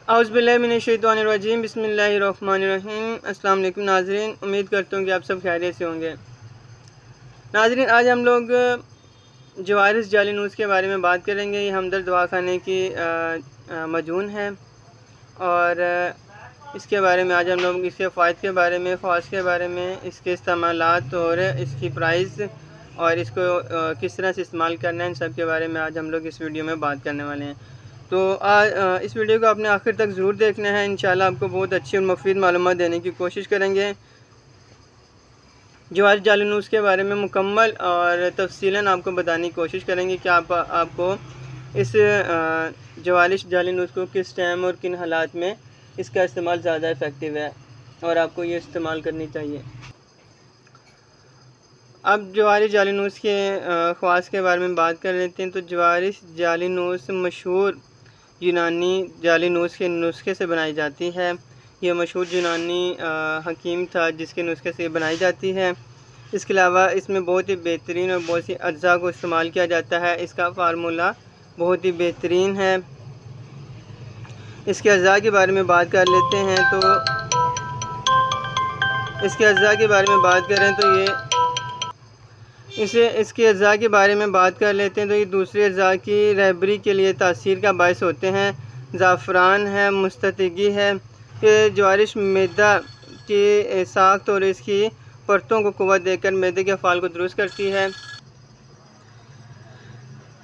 औज़ुबिल्लाहिमिनश्शैतानिर्रजीम बिस्मिल्लाहिर्रहमानिर्रहीम। अस्सलाम वालेकुम नाज़रीन, उम्मीद करता हूँ कि आप सब खैरियत से होंगे। नाज़रीन, आज हम लोग जवारिस जाली नूज़ के बारे में बात करेंगे। ये हमदर्द दवाखाने की मजून है और इसके बारे में आज हम लोग इसके फ़ायदे के बारे में, ख़वास के बारे में, इसके इस्तेमालात और इसकी प्राइस और इसको किस तरह से इस्तेमाल करना है, इन सब के बारे में आज हम लोग इस वीडियो में बात करने वाले हैं। तो इस वीडियो को आपने आखिर तक ज़रूर देखना है। इंशाल्लाह आपको बहुत अच्छी और मुफीद मालूमात देने की कोशिश करेंगे। जवारिस जाली नूज़ के बारे में मुकम्मल और तफसीलन आपको बताने की कोशिश करेंगे कि आपको इस जवारिस जाली नूज़ को किस टाइम और किन हालात में इसका इस्तेमाल ज़्यादा इफ़ेक्टिव है और आपको ये इस्तेमाल करनी चाहिए। अब जवारिस जाली नूज़ के ख़वास के बारे में बात कर लेते हैं। तो जवारिस जाली नूज़ मशहूर यूनानी जाली नूज़ के नुस्खे से बनाई जाती है। यह मशहूर यूनानी हकीम था जिसके नुस्खे से बनाई जाती है। इसके अलावा इसमें बहुत ही बेहतरीन और बहुत सी अज्जा को इस्तेमाल किया जाता है। इसका फार्मूला बहुत ही बेहतरीन है। इसके अज्जा के बारे में बात कर लेते हैं। तो इसके अज्जा के बारे में बात करें तो इसके अज़ा के बारे में बात कर लेते हैं। तो ये दूसरे अज़ा की रहबरी के लिए तासीर का बायस होते हैं। ज़ाफ़रान है, मुस्ततिगी है। ये जवारिस मैदा की साख्त और इसकी परतों को क़ुव्वत देकर मैदे के अफ़ाल को दुरुस्त करती है।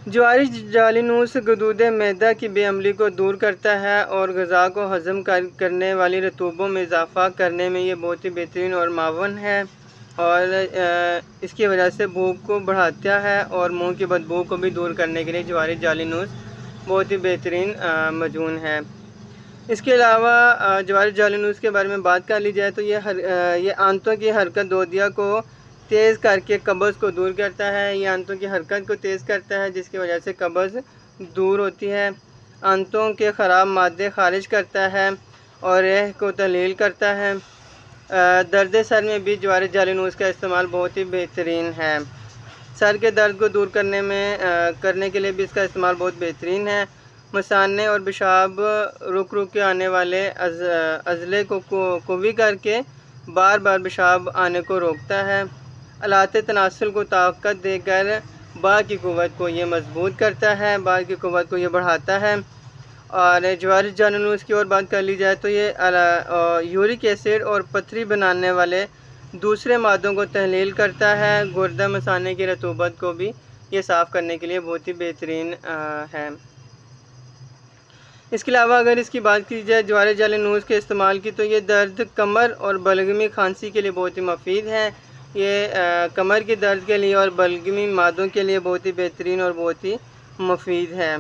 जवारिस जाली नूज़ गदूद मैदा की बेअमली को दूर करता है और ग़िज़ा को हज़म करने वाली रतूबों में इजाफ़ा करने में ये बहुत ही बेहतरीन और मावन है और इसकी वजह से भूख को बढ़ाता है और मुंह की बदबू को भी दूर करने के लिए जवारिस जाली नूज़ बहुत ही बेहतरीन मजून है। इसके अलावा जवारिस जाली नूज़ के बारे में बात कर ली जाए तो ये आंतों की हरकत दोदिया को तेज़ करके कब्ज़ को दूर करता है। ये आंतों की हरकत को तेज़ करता है जिसकी वजह से कब्ज़ दूर होती है। आंतों के ख़राब मादे खारिज करता है और रेह को तहलील करता है। दर्द सर में भी जवारिस जाली नूज़ का इस्तेमाल बहुत ही बेहतरीन है। सर के दर्द को दूर करने के लिए भी इसका इस्तेमाल बहुत बेहतरीन है। मसाने और पेशाब रुक रुक के आने वाले अज़ले को क़वी करके बार बार पेशाब आने को रोकता है। आलात तनासुल को ताकत देकर बाल की क़ुव्वत को ये मजबूत करता है, बाल की क़ुव्वत को ये बढ़ाता है। और जवारिस जाली नूज़ की और बात कर ली जाए तो ये यूरिक एसिड और पथरी बनाने वाले दूसरे मादों को तहलील करता है। गुर्दा मसाने की रतूबत को भी ये साफ़ करने के लिए बहुत ही बेहतरीन है। इसके अलावा अगर इसकी बात की जाए जवारिस जाली नूज़ के इस्तेमाल की तो ये दर्द कमर और बलगमी खांसी के लिए बहुत ही मुफीद है। ये कमर के दर्द के लिए और बलगमी मादों के लिए बहुत ही बेहतरीन और बहुत ही मुफीद है।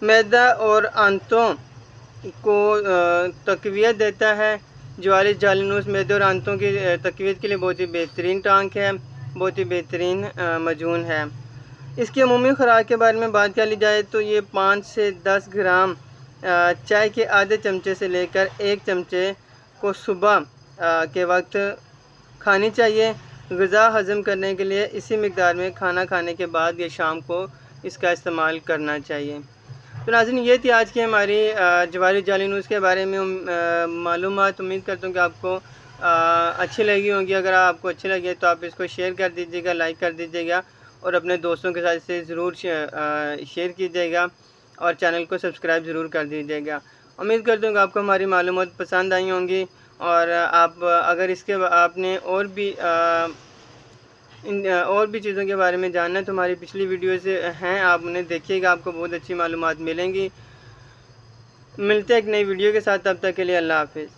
मैदा और आंतों को तक़वियत देता है। जवारिस जाली नूज़ मैदे और आंतों की तक़वियत के लिए बहुत ही बेहतरीन टांक है, बहुत ही बेहतरीन मजून है। इसकी अमूमी खुराक के बारे में बात कर ली जाए तो ये 5 से 10 ग्राम चाय के आधे चमचे से लेकर 1 चमचे को सुबह के वक्त खानी चाहिए। ग़िज़ा हज़म करने के लिए इसी मकदार में खाना खाने के बाद या शाम को इसका इस्तेमाल करना चाहिए। तो नाज़रीन, ये थी आज की हमारी जवारिस जाली नूज़ के बारे में मालूमात। उम्मीद करता हूँ कि आपको अच्छी लगी होंगी। अगर आपको अच्छी लगे तो आप इसको शेयर कर दीजिएगा, लाइक कर दीजिएगा और अपने दोस्तों के साथ इसे ज़रूर शेयर कीजिएगा और चैनल को सब्सक्राइब ज़रूर कर दीजिएगा। उम्मीद करता हूँ कि आपको हमारी मालूमात पसंद आई होंगी और आप अगर इसके आपने और भी चीज़ों के बारे में जानना है तो हमारी पिछली वीडियोज़ हैं, आप उन्हें देखिएगा, आपको बहुत अच्छी मालूमात मिलेंगी। मिलते हैं एक नई वीडियो के साथ, तब तक के लिए अल्लाह हाफ़िज़।